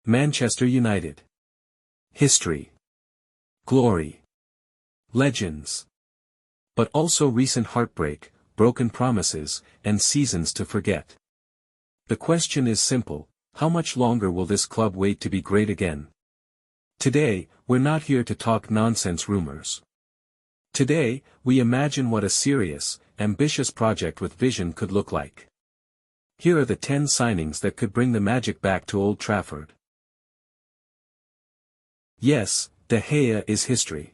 Manchester United. History. Glory. Legends. But also recent heartbreak, broken promises, and seasons to forget. The question is simple: how much longer will this club wait to be great again? Today, we're not here to talk nonsense rumors. Today, we imagine what a serious, ambitious project with vision could look like. Here are the 10 signings that could bring the magic back to Old Trafford. Yes, De Gea is history.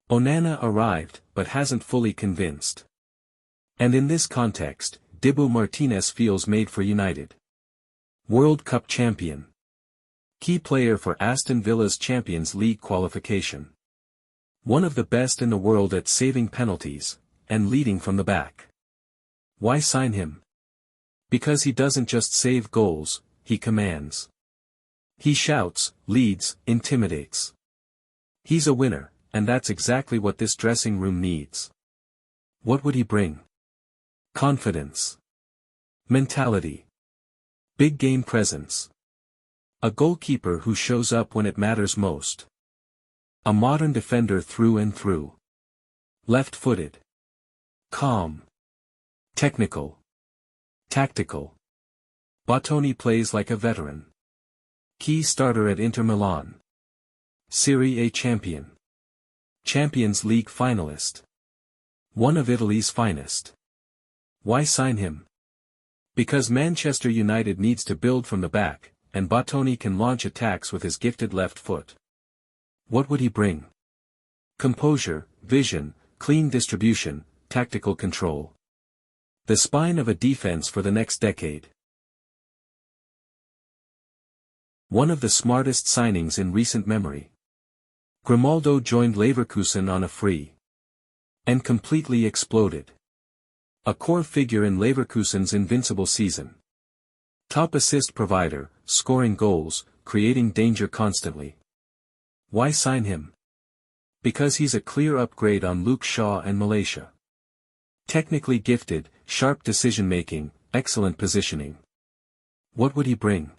Onana arrived, but hasn't fully convinced. And in this context, Dibu Martínez feels made for United. World Cup champion. Key player for Aston Villa's Champions League qualification. One of the best in the world at saving penalties, and leading from the back. Why sign him? Because he doesn't just save goals, he commands. He shouts, leads, intimidates. He's a winner, and that's exactly what this dressing room needs. What would he bring? Confidence. Mentality. Big game presence. A goalkeeper who shows up when it matters most. A modern defender through and through. Left-footed. Calm. Technical. Tactical. Bottoni plays like a veteran. Key starter at Inter Milan. Serie A champion. Champions League finalist. One of Italy's finest. Why sign him? Because Manchester United needs to build from the back, and Bottoni can launch attacks with his gifted left foot. What would he bring? Composure, vision, clean distribution, tactical control. The spine of a defense for the next decade. One of the smartest signings in recent memory. Grimaldo joined Leverkusen on a free. And completely exploded. A core figure in Leverkusen's invincible season. Top assist provider, scoring goals, creating danger constantly. Why sign him? Because he's a clear upgrade on Luke Shaw and Malaysia. Technically gifted, sharp decision-making, excellent positioning. What would he bring?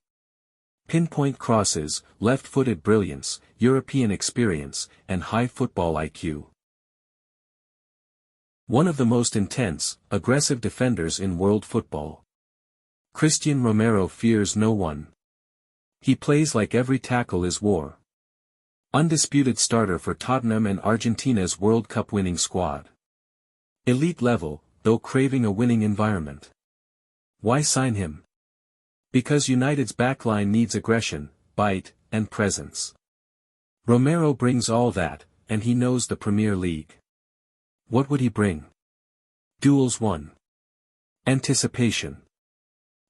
Pinpoint crosses, left-footed brilliance, European experience, and high football IQ. One of the most intense, aggressive defenders in world football. Christian Romero fears no one. He plays like every tackle is war. Undisputed starter for Tottenham and Argentina's World Cup winning squad. Elite level, though craving a winning environment. Why sign him? Because United's backline needs aggression, bite, and presence. Romero brings all that, and he knows the Premier League. What would he bring? Duels won. Anticipation.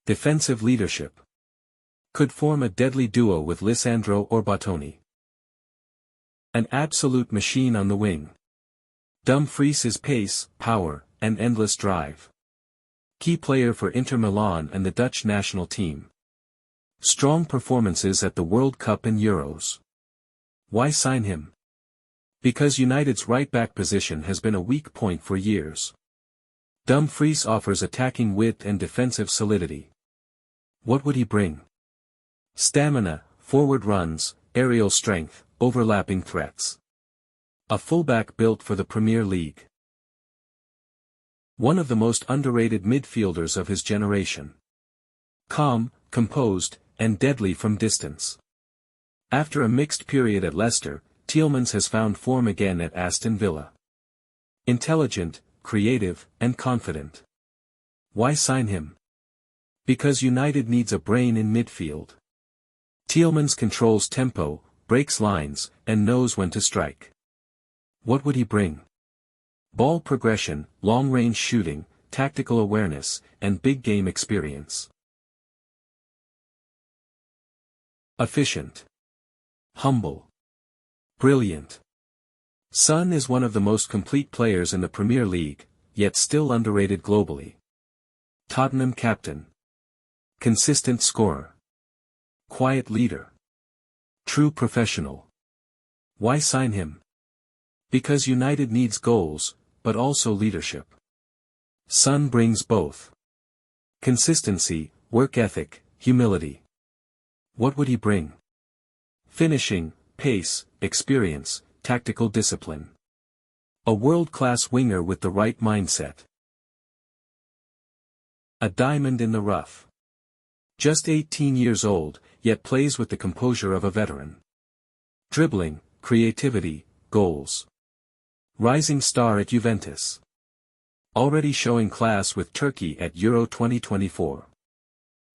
Defensive leadership. Could form a deadly duo with Lisandro or Bottoni. An absolute machine on the wing. Dumfries's pace, power, and endless drive. Key player for Inter Milan and the Dutch national team. Strong performances at the World Cup and Euros. Why sign him? Because United's right-back position has been a weak point for years. Dumfries offers attacking wit and defensive solidity. What would he bring? Stamina, forward runs, aerial strength, overlapping threats. A fullback built for the Premier League. One of the most underrated midfielders of his generation. Calm, composed, and deadly from distance. After a mixed period at Leicester, Tielemans has found form again at Aston Villa. Intelligent, creative, and confident. Why sign him? Because United needs a brain in midfield. Tielemans controls tempo, breaks lines, and knows when to strike. What would he bring? Ball progression, long-range shooting, tactical awareness, and big-game experience. Efficient. Humble. Brilliant. Son is one of the most complete players in the Premier League, yet still underrated globally. Tottenham captain. Consistent scorer. Quiet leader. True professional. Why sign him? Because United needs goals, but also leadership. Son brings both. Consistency, work ethic, humility. What would he bring? Finishing, pace, experience, tactical discipline. A world-class winger with the right mindset. A diamond in the rough. Just 18 years old, yet plays with the composure of a veteran. Dribbling, creativity, goals. Rising star at Juventus. Already showing class with Turkey at Euro 2024.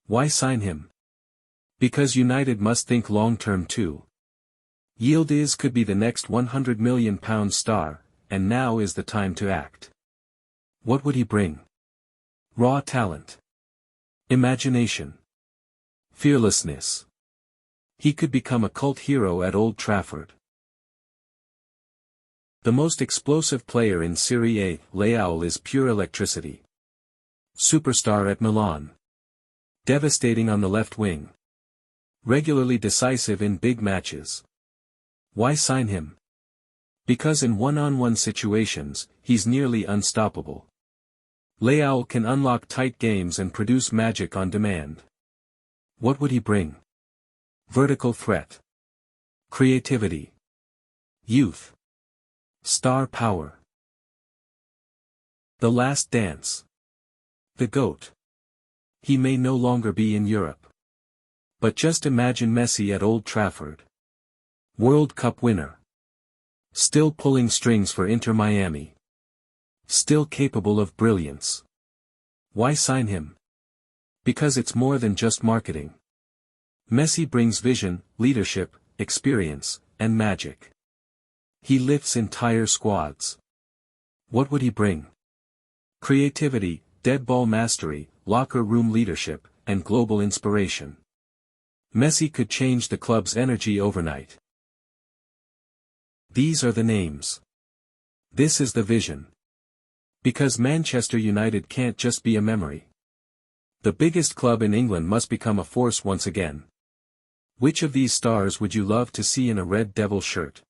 Why sign him? Because United must think long-term too. Yildiz could be the next £100 million star, and now is the time to act. What would he bring? Raw talent. Imagination. Fearlessness. He could become a cult hero at Old Trafford. The most explosive player in Serie A, Leao is pure electricity. Superstar at Milan. Devastating on the left wing. Regularly decisive in big matches. Why sign him? Because in one-on-one situations, he's nearly unstoppable. Leao can unlock tight games and produce magic on demand. What would he bring? Vertical threat. Creativity. Youth. Star power. The Last Dance. The GOAT. He may no longer be in Europe. But just imagine Messi at Old Trafford. World Cup winner. Still pulling strings for Inter Miami. Still capable of brilliance. Why sign him? Because it's more than just marketing. Messi brings vision, leadership, experience, and magic. He lifts entire squads. What would he bring? Creativity, dead ball mastery, locker room leadership, and global inspiration. Messi could change the club's energy overnight. These are the names. This is the vision. Because Manchester United can't just be a memory. The biggest club in England must become a force once again. Which of these stars would you love to see in a Red Devil shirt?